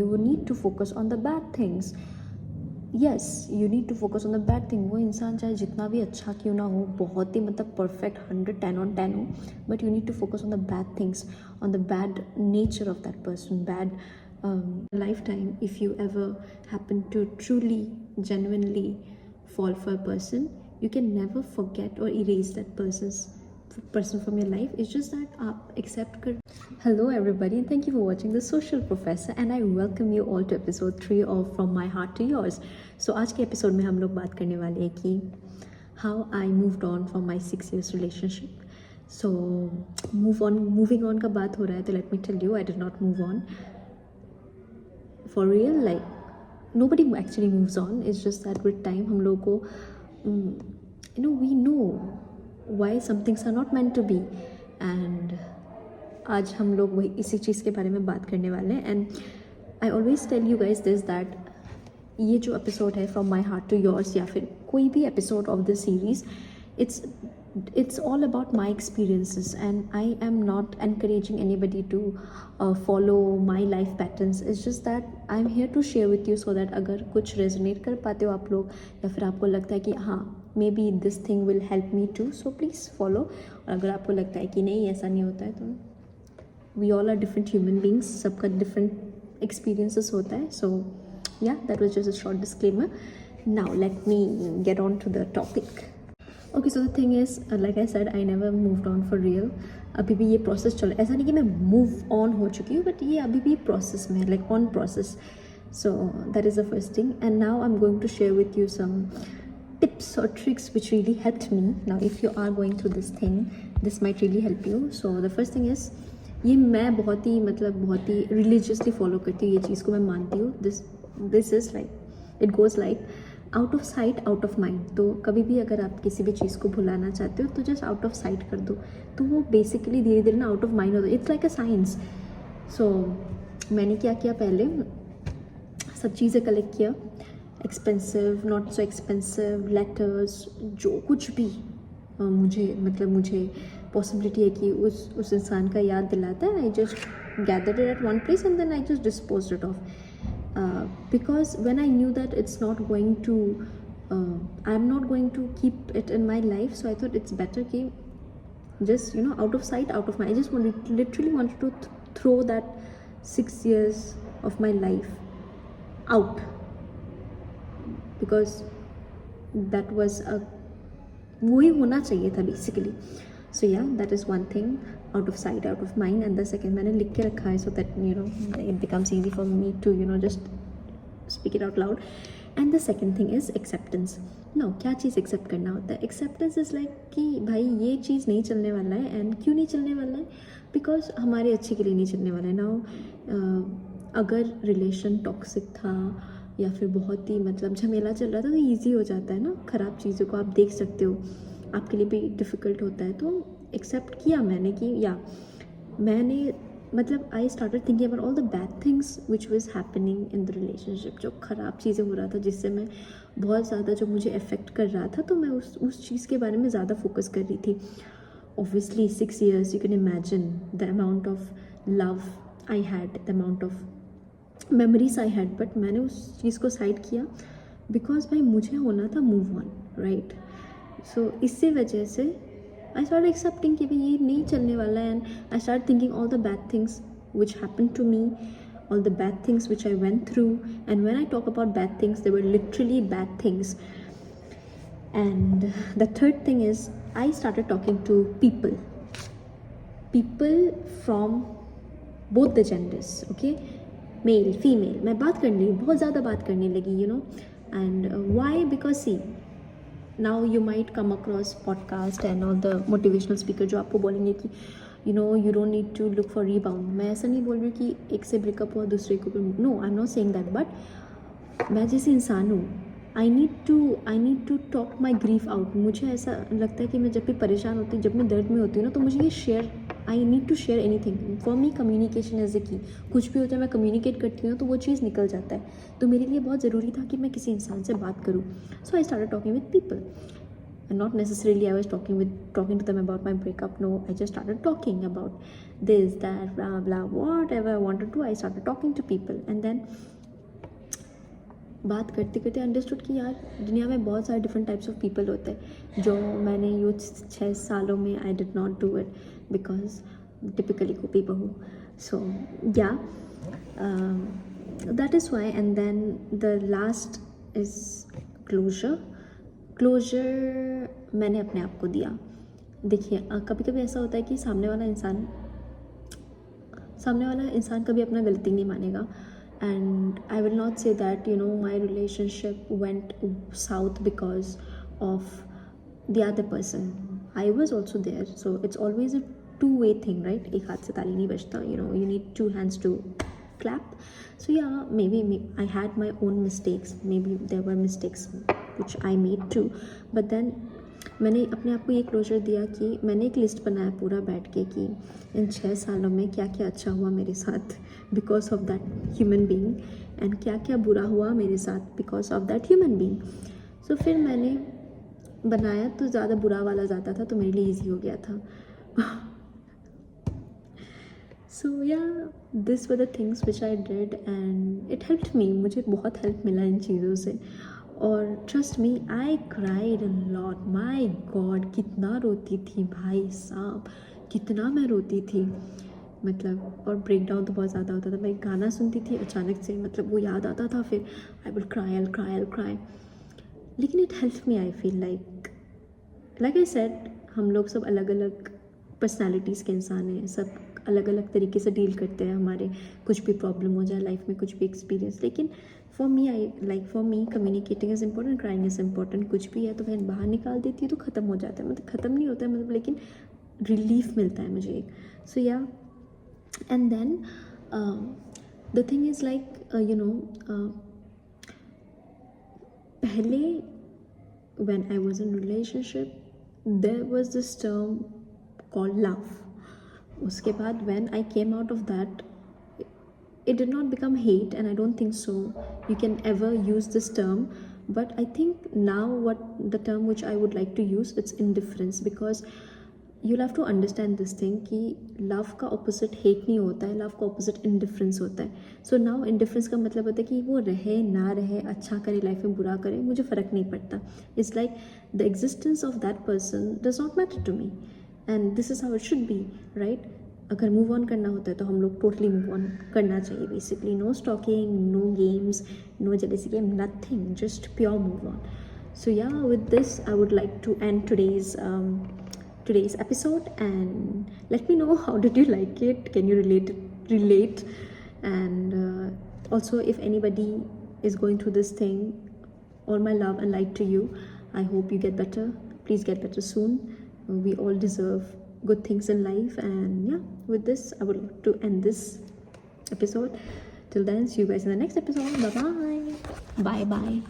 You need to focus on the bad things. Yes, you need to focus on the bad thing. वो इंसान चाहे जितना भी अच्छा क्यों ना हो, बहुत ही मतलब perfect 100 10 on 10 हो, but you need to focus on the bad things, on the bad nature of that person, bad lifetime. If you ever happen to truly, genuinely fall for a person, you can never forget or erase that person from your life. It's just that आप accept कर. Hello everybody, and thank you for watching The Social Professor, and I welcome you all to episode 3 of From My Heart to Yours. So आज के episode में हम लोग बात करने वाले हैं कि how I moved on from my 6 years relationship. So moving on का बात हो रहा है, तो let me tell you, I did not move on for real. Like nobody actually moves on. It's just that with time हम लोगों को we know why some things are not meant to be, and आज हम लोग वही इसी चीज़ के बारे में बात करने वाले हैं. And I always tell you guys this that ये जो एपिसोड है from my heart to yours या फिर कोई भी episode of this series, it's all about my experiences, and I am not encouraging anybody to follow my life patterns. It's just that I'm here to share with you so that अगर कुछ resonate कर पाते हो आप लोग, या फिर आपको लगता है कि हाँ maybe this thing will help me too, so please follow. और अगर आपको लगता है कि नहीं ऐसा नहीं होता है, तो we all are different human beings, सबका different experiences होता है. So yeah, that was just a short disclaimer. Now let me get on to the topic. Okay, so the thing is, like I said, I never moved on for real. अभी भी ये process चल रहा है. ऐसा नहीं कि मैं मूव ऑन हो चुकी हूँ, बट ये अभी भी प्रोसेस में, like on process. So that is the first thing. And now I am going to share with you some tips or tricks which really helped me. Now if you are going through this thing, this might really help you. So the first thing is, ये मैं बहुत ही religiously follow करती हूँ, ये चीज़ को मैं मानती हूँ. This is like, it goes like out of sight out of mind. तो कभी भी अगर आप किसी भी चीज़ को भुलाना चाहते हो तो जस्ट आउट ऑफ साइट कर दो, तो वो बेसिकली धीरे धीरे ना आउट ऑफ माइंड होता है. It's like a science. So मैंने क्या किया, पहले सब चीज़ें कलेक्ट किया, expensive, not so expensive, letters, जो कुछ भी मुझे पॉसिबिलिटी है कि उस इंसान का याद दिलाता है. I just gathered it at one place and then I just disposed it off. Because when I knew that it's not going to, I'm not going to keep it in my life, so I thought it's better कि just out of sight, out of mind. I just literally wanted to throw that 6 years of my life out, because that was वही होना चाहिए था basically. So yeah, that is one thing, out of sight, out of mind. And the second, मैंने लिख के रखा है so that it becomes easy for me to just speak it out loud. And the second thing is acceptance. Now क्या चीज़ accept करना होता है? Acceptance is like कि भाई ये चीज़ नहीं चलने वाला है. And क्यों नहीं चलने वाला है? Because हमारे अच्छे के लिए नहीं चलने वाला है. Now अगर रिलेशन टॉक्सिक था या फिर बहुत ही झमेला चल रहा था, तो ईजी हो जाता है ना, ख़राब चीज़ों को आप देख सकते हो, आपके लिए भी डिफ़िकल्ट होता है. तो एक्सेप्ट किया मैंने कि मैंने I started thinking about all the bad things which was happening in the relationship. जो ख़राब चीज़ें हो रहा था, जिससे मैं बहुत ज़्यादा, जो मुझे अफेक्ट कर रहा था, तो मैं उस चीज़ के बारे में ज़्यादा फोकस कर रही थी. Obviously 6 years, you can imagine the amount of love I had, the amount of memories I had. But मैंने उस चीज़ को साइड किया बिकॉज भाई मुझे होना था मूव ऑन, राइट. सो इसी वजह से I started accepting कि भाई ये नहीं चलने वाला है. And I started thinking all the bad things which happened to me, all the bad things which I went through. And when I talk about bad things, they were literally bad things. And the third thing is, I started talking to people from both the genders, okay, male, female. मैं बात करने लगी, बहुत ज़्यादा बात करने लगी, And why? Because see, now you might come across podcast and all the motivational speaker जो आपको बोलेंगे कि you don't need to look for rebound. मैं ऐसा नहीं बोल रही कि एक से ब्रेकअप हुआ दूसरे को, no, I'm not saying that. But मैं जैसे इंसान हूँ, I need to talk my grief out. मुझे ऐसा लगता है कि मैं जब भी परेशान होती हूँ, जब मैं दर्द में होती हूँ ना, तो मुझे ये I need to share anything. For me, communication is the key. कुछ भी होता है, मैं communicate करती हूँ तो वो चीज़ निकल जाता है. तो मेरे लिए बहुत ज़रूरी था कि मैं किसी इंसान से बात करूँ. So I started talking with people. and not necessarily I was talking to them about my breakup. No, I just started talking about this, that, blah blah, whatever I wanted to. I started talking to people, and then बात करते करते understood कि यार दुनिया में बहुत सारे different types of people होते हैं, जो मैंने ये 6 सालों में I did not do it because typically copy बहू. So yeah that is why. And then the last is closure. Closure मैंने अपने आप को दिया. देखिए कभी कभी ऐसा होता है कि सामने वाला इंसान कभी अपना गलती नहीं मानेगा. And I will not say that my relationship went south because of the other person. I was also there, so it's always a two-way thing, right? एक हाथ से ताली नहीं बजता. You need 2 hands to clap. So yeah, maybe I had my own mistakes. Maybe there were mistakes which I made too. But then मैंने अपने आप को ये क्लोजर दिया कि मैंने एक लिस्ट बनाया पूरा बैठ के कि इन 6 सालों में क्या क्या अच्छा हुआ मेरे साथ because of that human being, and क्या क्या बुरा हुआ मेरे साथ because of that human being. So फिर मैंने बनाया तो ज़्यादा बुरा वाला ज़्यादा था, तो मेरे लिए ईजी हो गया था. सो या this were the things which I did and it helped me. मुझे बहुत हेल्प मिला इन चीज़ों से. और trust me, I cried a lot. My God कितना रोती थी भाई साहब, कितना मैं रोती थी मतलब. और ब्रेक डाउन तो बहुत ज़्यादा होता था. मैं गाना सुनती थी, अचानक से मतलब वो याद आता था, फिर आई विल क्राई. लेकिन it help me. I feel like I said, हम लोग सब अलग अलग पर्सनालिटीज़ के इंसान हैं. सब अलग अलग तरीके से डील करते हैं हमारे कुछ भी प्रॉब्लम हो जाए लाइफ में, कुछ भी एक्सपीरियंस. लेकिन for me communicating is important, crying is important. कुछ भी है तो मैं बाहर निकाल देती हूँ तो ख़त्म हो जाता है. मतलब ख़त्म नहीं होता है मतलब, लेकिन रिलीफ मिलता है मुझे एक. So yeah and then the thing is पहले when I was in relationship there was this term called love. उसके बाद when I came out of that, it did not become hate, and I don't think so you can ever use this term. But I think now what the term which I would like to use, it's indifference, because you'll have to understand this thing कि love का opposite hate नहीं होता है, love का opposite indifference होता है. So now indifference का मतलब होता है कि वो रहे ना रहे, अच्छा करे लाइफ में बुरा करे, मुझे फ़र्क नहीं पड़ता. It's like the existence of that person does not matter to me, and this is how it should be, right? अगर मूव ऑन करना होता है तो हम लोग टोटली मूव ऑन करना चाहिए. Basically no stalking, no games, no jealousy game, nothing, just pure move on. So yeah with this I would like to end today's episode, and let me know how did you like it. Can you relate? And also if anybody is going through this thing, all my love and light to you. I hope you get better. Please get better soon. We all deserve good things in life. And yeah, with this I would like to end this episode. Till then, see you guys in the next episode. Bye bye.